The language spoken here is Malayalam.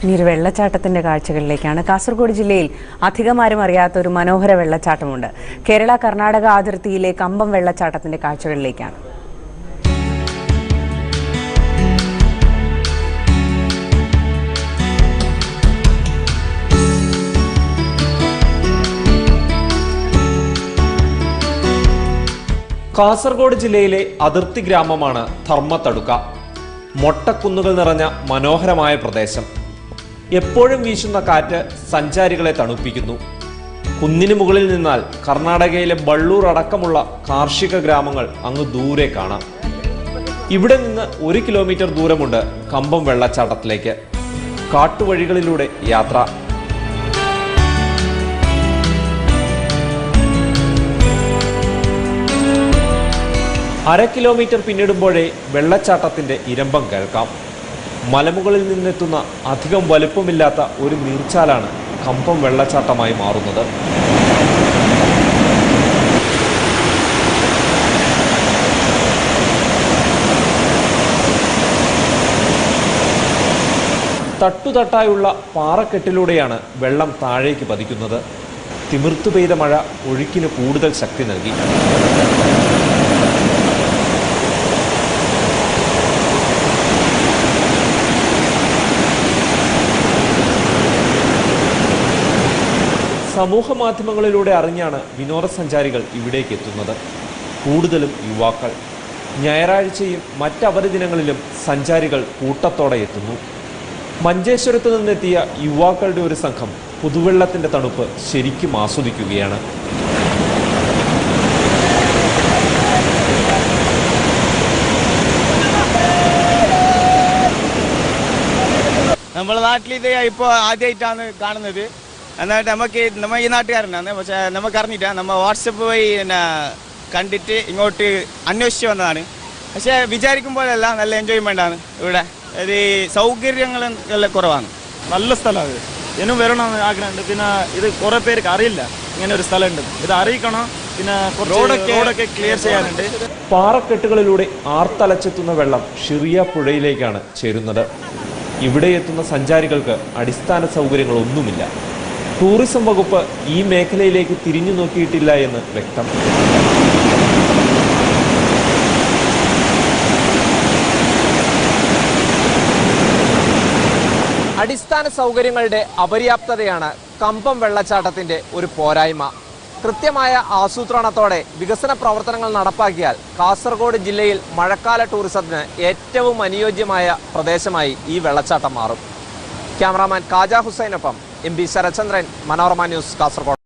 ഇനി ഒരു വെള്ളച്ചാട്ടത്തിന്റെ കാഴ്ചകളിലേക്കാണ്. കാസർഗോഡ് ജില്ലയിൽ അധികമാരും അറിയാത്ത ഒരു മനോഹര വെള്ളച്ചാട്ടമുണ്ട്. കേരള കർണാടക അതിർത്തിയിലെ കമ്പം വെള്ളച്ചാട്ടത്തിന്റെ കാഴ്ചകളിലേക്കാണ്. കാസർഗോഡ് ജില്ലയിലെ അതിർത്തി ഗ്രാമമാണ് ധർമ്മത്തടുക്ക. മൊട്ടക്കുന്നുകൾ നിറഞ്ഞ മനോഹരമായ പ്രദേശം. എപ്പോഴും വീശുന്ന കാറ്റ് സഞ്ചാരികളെ തണുപ്പിക്കുന്നു. കുന്നിന് മുകളിൽ നിന്നാൽ കർണാടകയിലെ ബള്ളൂർ അടക്കമുള്ള കാർഷിക ഗ്രാമങ്ങൾ അങ്ങ് ദൂരെ കാണാം. ഇവിടെ നിന്ന് 1 കിലോമീറ്റർ ദൂരമുണ്ട് കമ്പം വെള്ളച്ചാട്ടത്തിലേക്ക്. കാട്ടുവഴികളിലൂടെ യാത്ര. 1/2 കിലോമീറ്റർ പിന്നിടുമ്പോഴേ വെള്ളച്ചാട്ടത്തിന്റെ ഇരമ്പം കേൾക്കാം. മലമുകളിൽ നിന്നെത്തുന്ന അധികം വലുപ്പമില്ലാത്ത ഒരു നീർച്ചാലാണ് കമ്പം വെള്ളച്ചാട്ടമായി മാറുന്നത്. തട്ടുതട്ടായുള്ള പാറക്കെട്ടിലൂടെയാണ് വെള്ളം താഴേക്ക് പതിക്കുന്നത്. തിമിർത്തു പെയ്ത മഴ ഒഴുക്കിന് കൂടുതൽ ശക്തി നൽകി. സമൂഹ മാധ്യമങ്ങളിലൂടെ അറിഞ്ഞാണ് വിനോദസഞ്ചാരികൾ ഇവിടേക്ക് എത്തുന്നത്. കൂടുതലും യുവാക്കൾ. ഞായറാഴ്ചയും മറ്റവധി ദിനങ്ങളിലും സഞ്ചാരികൾ കൂട്ടത്തോടെ എത്തുന്നു. മഞ്ചേശ്വരത്ത് നിന്നെത്തിയ യുവാക്കളുടെ ഒരു സംഘം പുതുവെള്ളത്തിന്റെ തണുപ്പ് ശരിക്കും ആസ്വദിക്കുകയാണ്. നമ്മുടെ നാട്ടിൽ ഇത് ഇപ്പോൾ ആദ്യമായിട്ടാണ് കാണുന്നത്. എന്നിട്ട് നമ്മ ഈ നാട്ടുകാരനാണ്. പക്ഷേ നമുക്ക് അറിഞ്ഞില്ല. നമ്മ വാട്സപ്പ് വഴി കണ്ടിട്ട് ഇങ്ങോട്ട് അന്വേഷിച്ച് വന്നതാണ്. പക്ഷേ വിചാരിക്കുമ്പോഴല്ല, നല്ല എൻജോയ്മെൻ്റ് ആണ് ഇവിടെ. ഇത് സൗകര്യങ്ങളും എല്ലാം കുറവാണ്. നല്ല സ്ഥലമാണ്. ഇനിയും വരണമെന്ന് ആഗ്രഹമുണ്ട്. പിന്നെ ഇത് കുറേ പേർക്ക് അറിയില്ല ഇങ്ങനെ ഒരു സ്ഥലമുണ്ട്. ഇത് അറിയിക്കണം. പിന്നെ റോഡൊക്കെ ക്ലിയർ ചെയ്യാനുണ്ട്. പാറക്കെട്ടുകളിലൂടെ ആർത്തലച്ചെത്തുന്ന വെള്ളം ഷിറിയ പുഴയിലേക്കാണ് ചേരുന്നത്. ഇവിടെ എത്തുന്ന സഞ്ചാരികൾക്ക് അടിസ്ഥാന സൗകര്യങ്ങളൊന്നുമില്ല. ടൂറിസം വകുപ്പ് ഈ മേഖലയിലേക്ക് തിരിഞ്ഞു നോക്കിയിട്ടില്ല എന്ന് വ്യക്തം. അടിസ്ഥാന സൗകര്യങ്ങളുടെ അപര്യാപ്തതയാണ് കമ്പം വെള്ളച്ചാട്ടത്തിന്റെ ഒരു പോരായ്മ. കൃത്യമായ ആസൂത്രണത്തോടെ വികസന പ്രവർത്തനങ്ങൾ നടപ്പാക്കിയാൽ കാസർഗോഡ് ജില്ലയിൽ മഴക്കാല ടൂറിസത്തിന് ഏറ്റവും അനുയോജ്യമായ പ്രദേശമായി ഈ വെള്ളച്ചാട്ടം മാറും. ക്യാമറാമാൻ കാജ ഹുസൈനൊപ്പം MB ശരചന്ദ്രൻ, മനോരമ ന്യൂസ്, കാസർഗോഡ്.